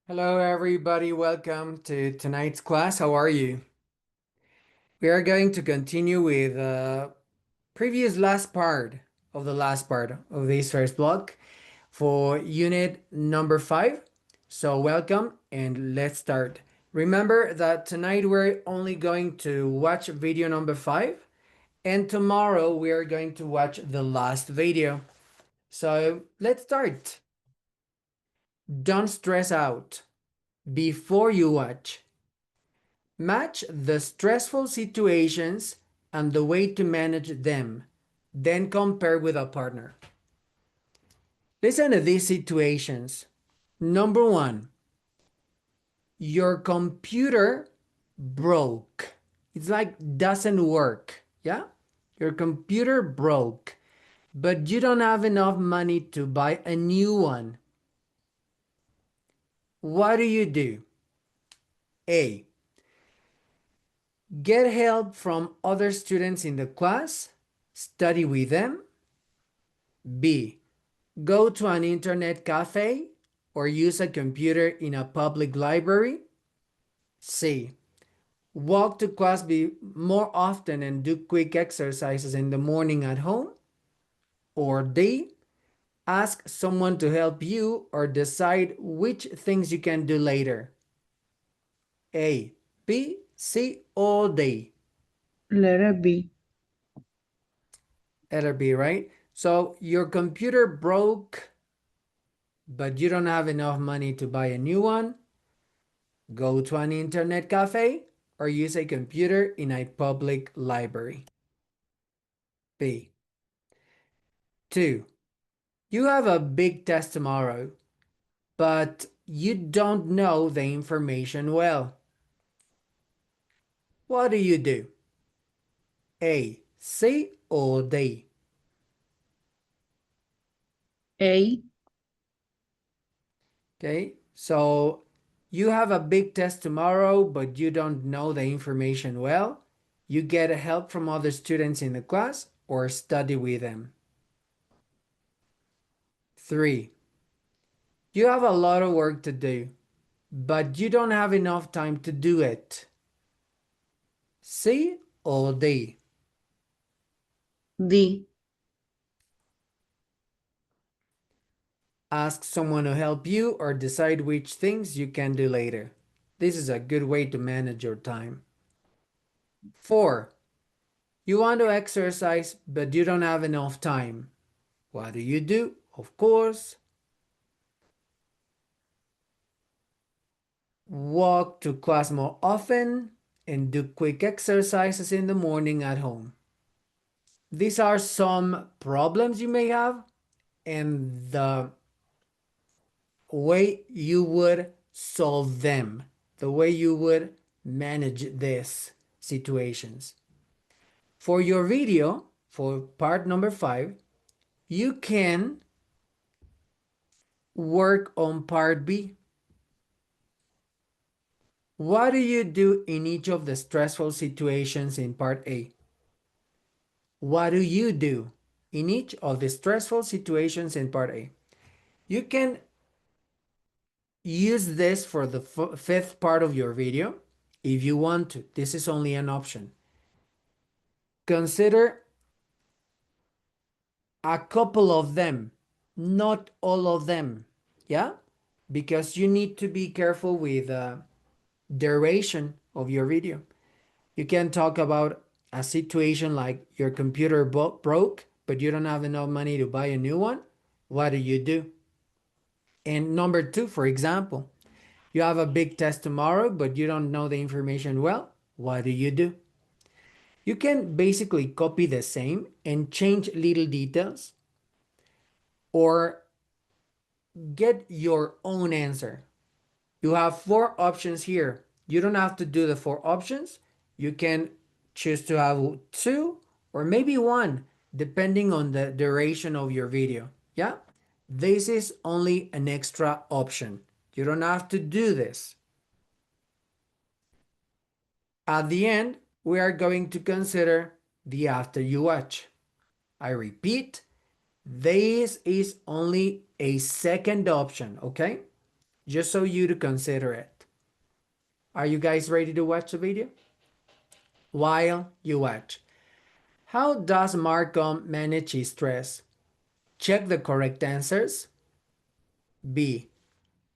Hello, everybody. Welcome to tonight's class. How are you? We are going to continue with previous last part of the last part of this first block for unit number 5. So welcome and let's start. Remember that tonight we're only going to watch video number 5 and tomorrow we are going to watch the last video. So let's start. Don't stress out before you watch. Match the stressful situations and the way to manage them. Then compare with a partner. Listen to these situations. Number 1, your computer broke. It's like doesn't work. Yeah? Your computer broke, but you don't have enough money to buy a new one. What do you do? A. Get help from other students in the class. Study with them. B. Go to an internet cafe or use a computer in a public library. C. Walk to class more often and do quick exercises in the morning at home. Or D. Ask someone to help you or decide which things you can do later. A, B, C, or D. Letter B. Letter B, right? So your computer broke, but you don't have enough money to buy a new one. Go to an internet cafe or use a computer in a public library. B. 2. You have a big test tomorrow, but you don't know the information well. What do you do? A, C, or D? A. Okay, so you have a big test tomorrow, but you don't know the information well. You get help from other students in the class or study with them. 3. You have a lot of work to do, but you don't have enough time to do it. C or D? D. Ask someone to help you or decide which things you can do later. This is a good way to manage your time. 4. You want to exercise, but you don't have enough time. What do you do? Of course, walk to class more often and do quick exercises in the morning at home. These are some problems you may have and the way you would solve them, the way you would manage these situations. For your video, for part number 5, you can work on part B. What do you do in each of the stressful situations in part A? What do you do in each of the stressful situations in part A? You can use this for the fifth part of your video if you want to. This is only an option. Consider a couple of them, not all of them. Yeah? Because you need to be careful with duration of your video. You can talk about a situation like your computer broke, but you don't have enough money to buy a new one. What do you do? And number 2, for example, you have a big test tomorrow, but you don't know the information well. What do you do? You can basically copy the same and change little details or get your own answer. You have 4 options here. You don't have to do the 4 options. You can choose to have 2 or maybe 1, depending on the duration of your video. Yeah? This is only an extra option. You don't have to do this. At the end, we are going to consider the after you watch. I repeat, this is only a second option, okay? just so you to consider it. Are you guys ready to watch the video? While you watch, how does Markham manage his stress? Check the correct answers. B.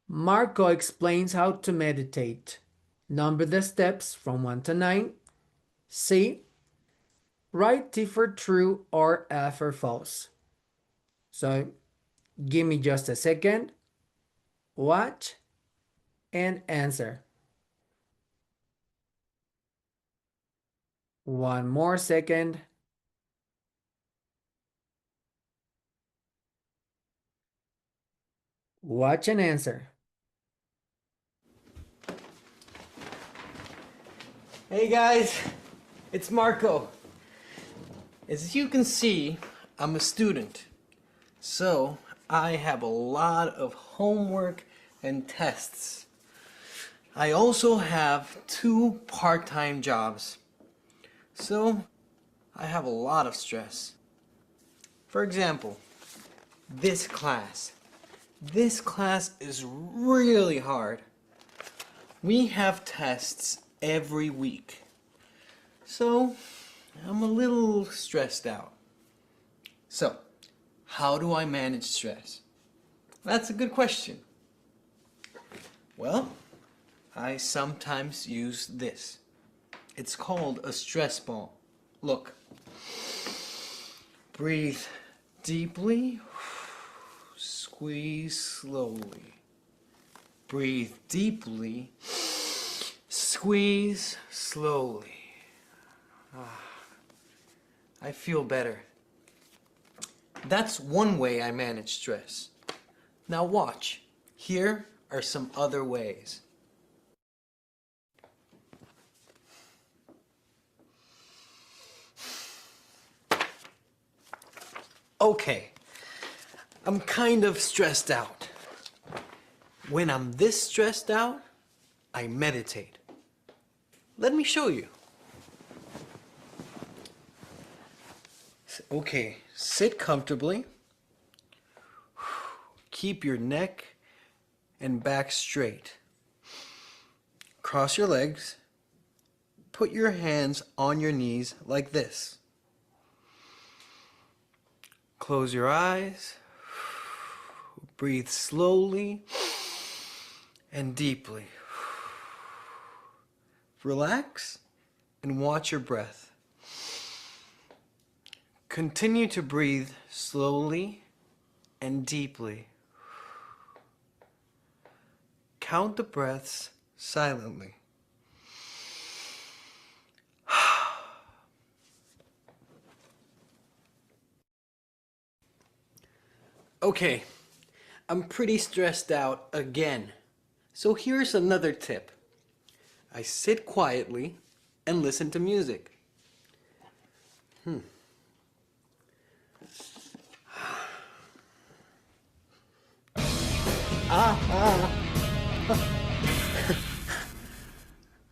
Marco explains how to meditate. Number the steps from 1 to 9. C. Write T for true or F for false. So give me just a second. Watch and answer. One more second. Watch and answer. Hey guys, it's Marco. As you can see, I'm a student, so I have a lot of homework and tests. I also have 2 part-time jobs, so I have a lot of stress. For example, this class. This class is really hard. We have tests every week, so I'm a little stressed out. So, how do I manage stress? That's a good question. Well, I sometimes use this. It's called a stress ball. Look. Breathe deeply. Squeeze slowly. Breathe deeply. Squeeze slowly. I feel better. That's one way I manage stress. Now watch. Here are some other ways. Okay, I'm kind of stressed out. When I'm this stressed out, I meditate. Let me show you. Okay, sit comfortably. Keep your neck and back straight. Cross your legs. Put your hands on your knees like this. Close your eyes. Breathe slowly and deeply. Relax and watch your breath. Continue to breathe slowly and deeply. Count the breaths silently. Okay, I'm pretty stressed out again. So here's another tip. I sit quietly and listen to music.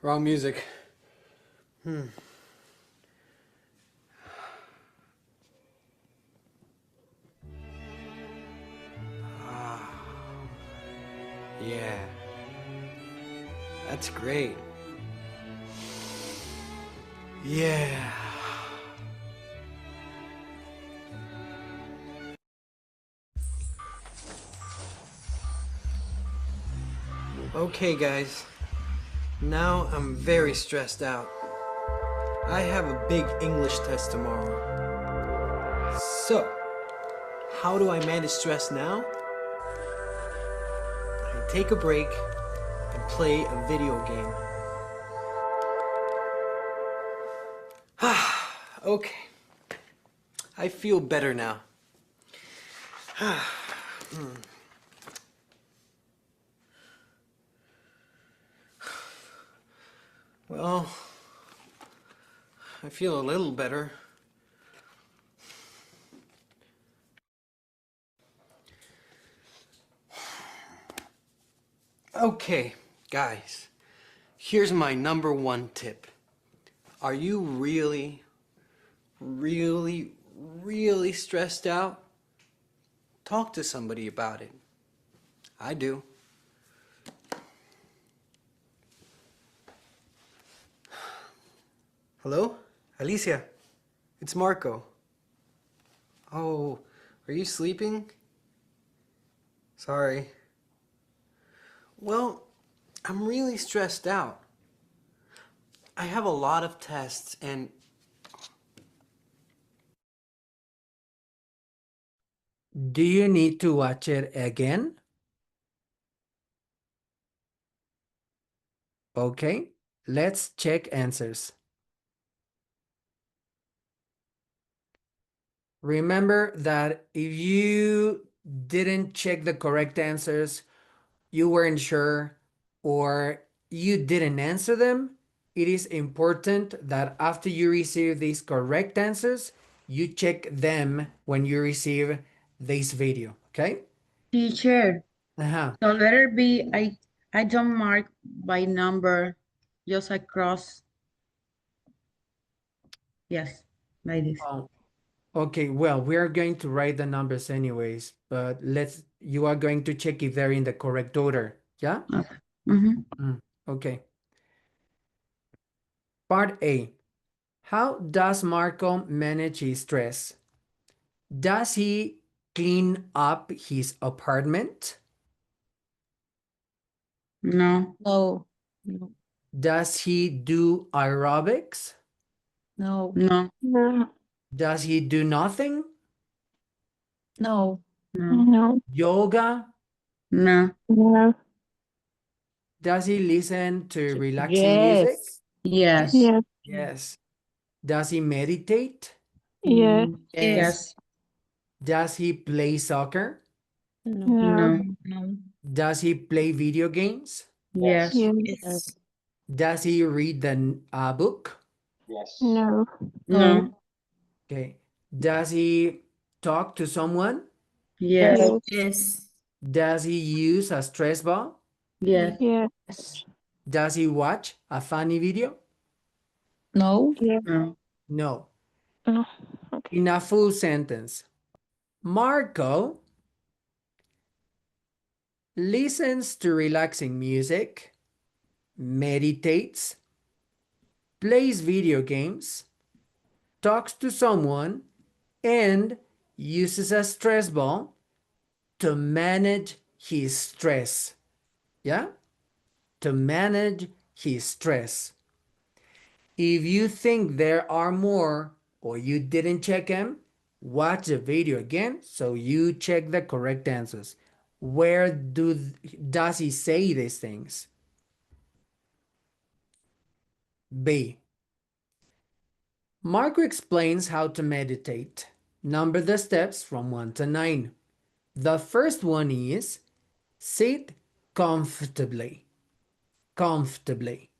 Wrong music. Yeah, that's great. Yeah. Okay, guys. Now I'm very stressed out. I have a big English test tomorrow. So, how do I manage stress now? I take a break and play a video game. Okay. I feel better now. Well, I feel a little better. Okay, guys, here's my number 1 tip. Are you really stressed out? Talk to somebody about it. I do. Hello? Alicia, it's Marco. Oh, are you sleeping? Sorry. Well, I'm really stressed out. I have a lot of tests and Do you need to watch it again? Okay, let's check answers. Remember that if you didn't check the correct answers, you weren't sure, or you didn't answer them, it is important that after you receive these correct answers, you check them when you receive this video, okay? Teacher, Uh-huh. so letter B, I don't mark by number, just I cross. Yes, like this. Oh, okay, well, we are going to write the numbers anyways, but you are going to check if they're in the correct order, yeah? Okay. Mm-hmm. Okay. Part A. How does Marco manage his stress? Does he clean up his apartment? No. No. No. Does he do aerobics? No. No. No, Does he do nothing? No. No. no, Yoga? No. no, Does he listen to relaxing music? Yes. Yes. yes, Yes. Does he meditate? yes, Yes. Yes. Does he play soccer? No. no, No. No. Does he play video games? Yes. yes, Yes. Does he read the book? no, No. Okay. Does he talk to someone? Yes. yes, Yes. Does he use a stress ball? Yes. yes, Yes. Does he watch a funny video? No. yes, No. No. no, okay. In a full sentence, Marco listens to relaxing music, meditates, plays video games, talks to someone, and uses a stress ball to manage his stress. Yeah? To manage his stress. If you think there are more or you didn't check them, watch the video again so you check the correct answers. Where does he say these things? B. Marco explains how to meditate. Number the steps from 1 to 9. The first one is sit comfortably. Comfortably.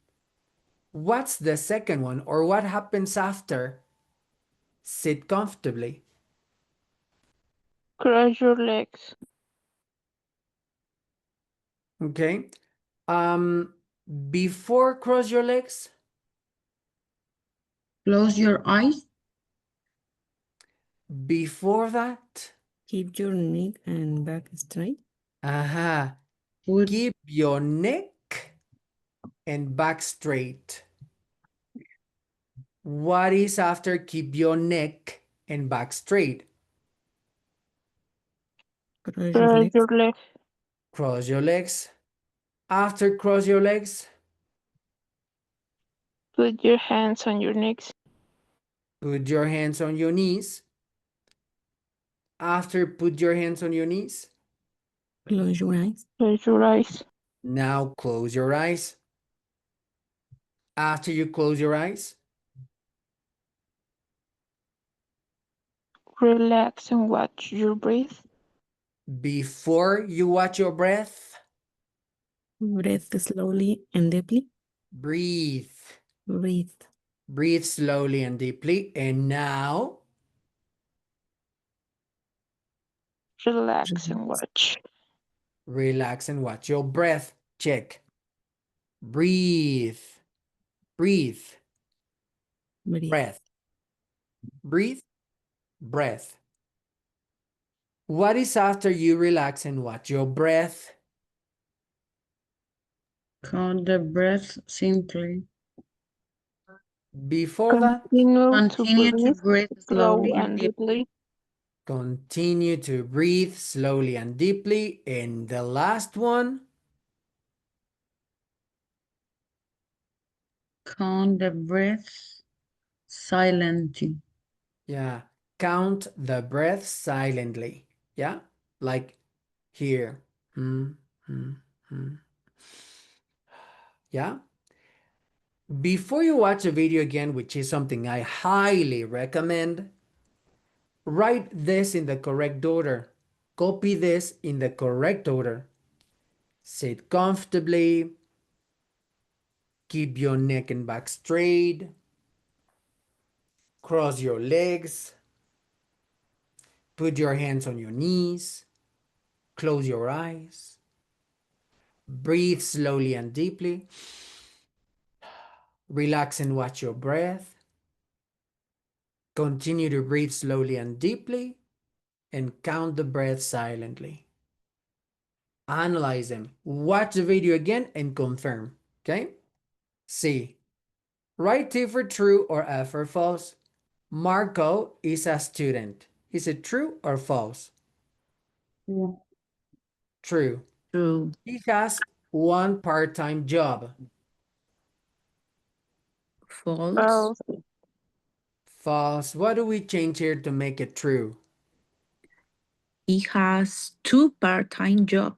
What's the second one, or what happens after sit comfortably? Cross your legs. Okay. Um, Before cross your legs, Close your eyes. before that, Keep your neck and back straight. aha, Put keep your neck and back straight. What is after keep your neck and back straight? Cross your Cross legs. your legs. Cross your legs. After cross your legs, Put your hands on your necks. put your hands on your knees. After put your hands on your knees, Close your eyes. Close your eyes. now close your eyes. After you close your eyes, Relax and watch your breath. before you watch your breath, Breathe slowly and deeply. breathe. Breathe. Breathe slowly and deeply. And now, Relax and watch. relax and watch your breath. Check. Breathe. Breathe. Breathe. Breath. Breathe. Breath. What is after you relax and watch your breath? count the breath simply. Before that, Continue to Continue to breathe breathe slow slowly and and deeply. deeply. continue to breathe slowly and deeply. And the last one, Count the breaths silently. yeah, count the breath silently. Yeah, like here. Hmm, hmm, hmm. Yeah. Before you watch the video again, which is something I highly recommend, write this in the correct order. Copy this in the correct order. Sit comfortably. Keep your neck and back straight. Cross your legs. Put your hands on your knees. Close your eyes. Breathe slowly and deeply. Relax and watch your breath. Continue to breathe slowly and deeply and count the breath silently. Analyze them. Watch the video again and confirm. Okay? C. Write T for true or F for false. Marco is a student. Is it true or false? Yeah. True. True. He has one part-time job. False. False. False. What do we change here to make it true? He has two part-time jobs.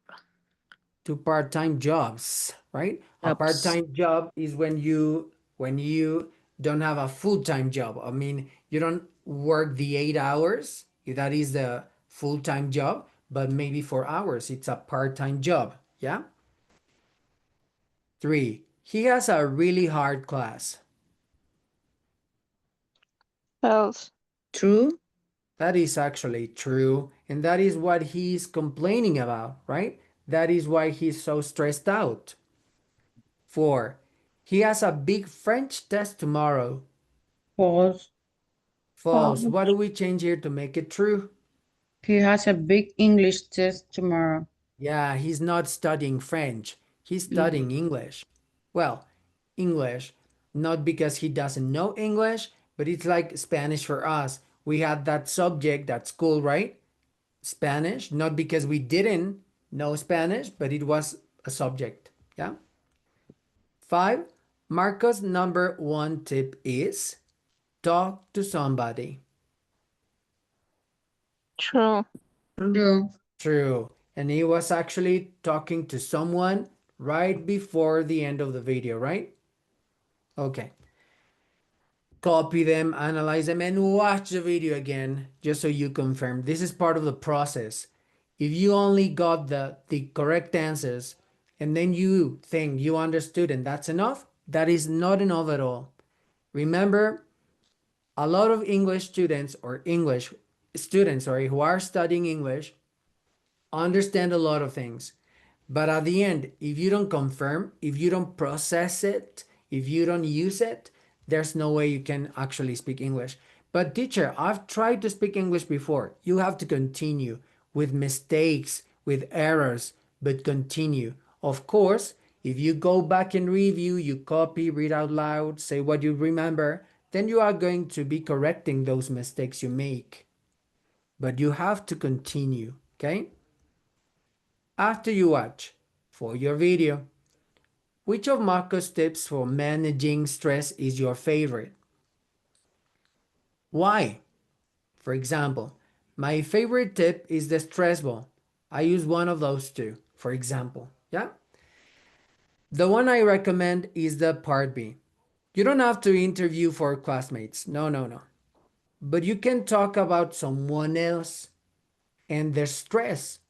Two part-time jobs, right? A part-time job is when you don't have a full-time job. I mean, you don't work the 8 hours. That is the full-time job, but maybe 4 hours. It's a part-time job. Yeah. 3. He has a really hard class. False. True. That is actually true. And that is what he's complaining about, right? That is why he's so stressed out. 4. He has a big French test tomorrow. False. False. False. What do we change here to make it true? He has a big English test tomorrow. Yeah, he's not studying French. He's Mm. studying English. Well, English, not because he doesn't know English, but it's like Spanish for us. We had that subject at school, right? Spanish, not because we didn't know Spanish, but it was a subject. Yeah. 5. Marco's number one tip is talk to somebody. True. True. True. And he was actually talking to someone right before the end of the video, right? Okay. Copy them, analyze them, and watch the video again just so you confirm. This is part of the process. If you only got the correct answers and then you think you understood and that's enough, that is not enough at all. Remember, a lot of English students or English students, sorry, who are studying English understand a lot of things. But at the end, if you don't confirm, if you don't process it, if you don't use it, there's no way you can actually speak English. But teacher, I've tried to speak English before. You have to continue with mistakes, with errors, but continue. Of course, if you go back and review, you copy, read out loud, say what you remember, then you are going to be correcting those mistakes you make. But you have to continue, okay? After you watch for your video, which of Marco's tips for managing stress is your favorite? Why? For example, my favorite tip is the stress ball. I use one of those two, for example. Yeah? The one I recommend is the part B. You don't have to interview for classmates. No, no, no. But you can talk about someone else and their stress.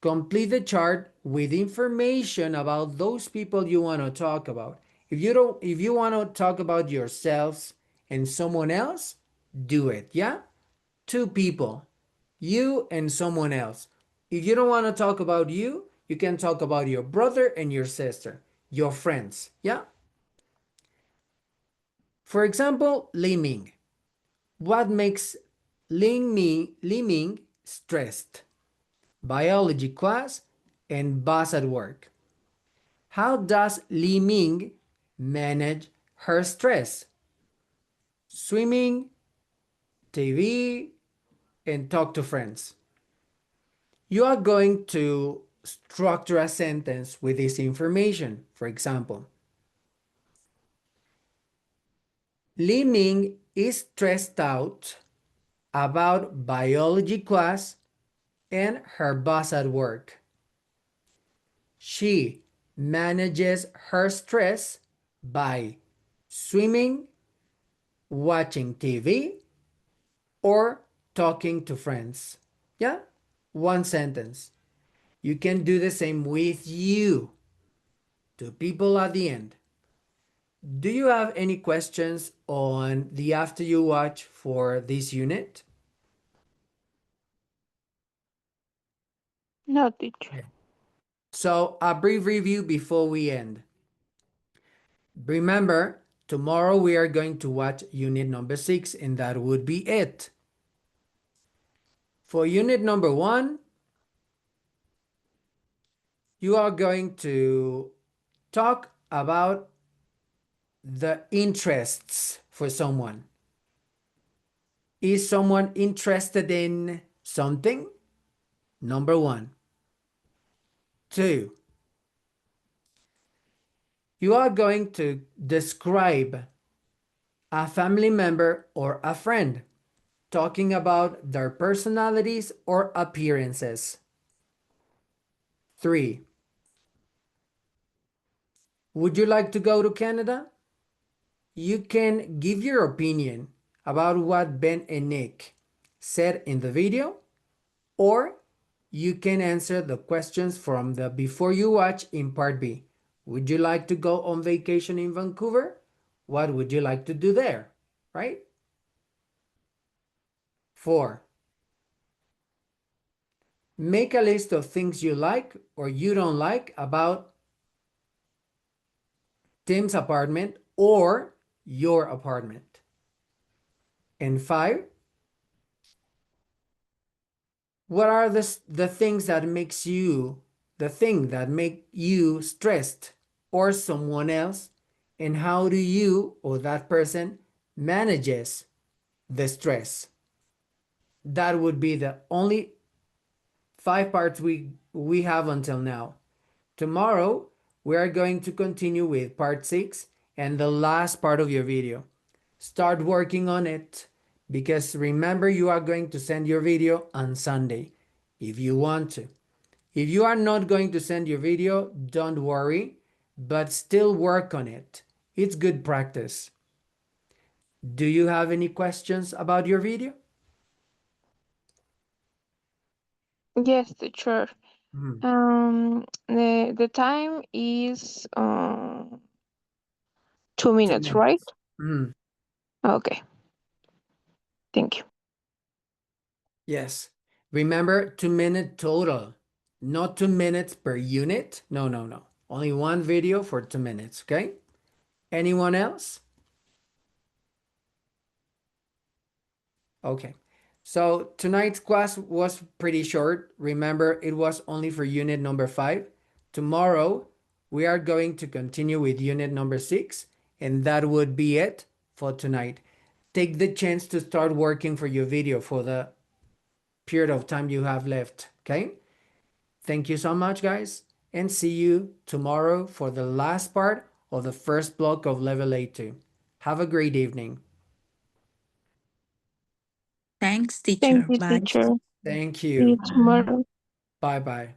Complete the chart with information about those people you want to talk about. If you want to talk about yourselves and someone else, do it. Yeah? Two people, you and someone else. If you don't want to talk about you, you can talk about your brother and your sister, your friends. Yeah? For example, Li Ming. What makes Li Ming stressed? Biology class and boss at work. How does Li Ming manage her stress. Swimming, TV, and talk to friends. You are going to structure a sentence with this information. For example, Li Ming is stressed out about biology class and her boss at work. She manages her stress by swimming, watching TV, or talking to friends. Yeah, one sentence. You can do the same with you. Two people at the end. Do you have any questions on the after you watch for this unit? No, teacher. Okay. So a brief review before we end. Remember, tomorrow we are going to watch unit number 6 and that would be it. For unit number 1, you are going to talk about the interests for someone. Is someone interested in something? Number 1. 2, you are going to describe a family member or a friend, talking about their personalities or appearances. 3, would you like to go to Canada? You can give your opinion about what Ben and Nick said in the video, or you can answer the questions from the before you watch in part B. Would you like to go on vacation in Vancouver? What would you like to do there? Right? 4, make a list of things you like or you don't like about Tim's apartment or your apartment. And 5, what are the things that makes you, the thing that make you stressed or someone else, and how do you or that person manages the stress? That would be the only 5 parts we have until now. Tomorrow, we are going to continue with part 6 and the last part of your video. Start working on it because remember you are going to send your video on Sunday if you want to. If you are not going to send your video, don't worry, but still work on it. It's good practice. Do you have any questions about your video? Yes, teacher. Mhm. The time is 2 2 minutes, right? minutes. Mhm. Okay. Thank you. Yes. Remember 2 minute total, not 2 minutes per unit. No, no, no. Only one video for 2 minutes, okay? Anyone else? Okay. So tonight's class was pretty short. Remember, it was only for unit number 5. Tomorrow, we are going to continue with unit number 6, and that would be it for tonight. Take the chance to start working for your video for the period of time you have left, okay? Thank you so much, guys, and see you tomorrow for the last part of the first block of level A2. Have a great evening. Thanks, Thank teacher. you, Bye. teacher. Thank See you you. tomorrow. Bye bye.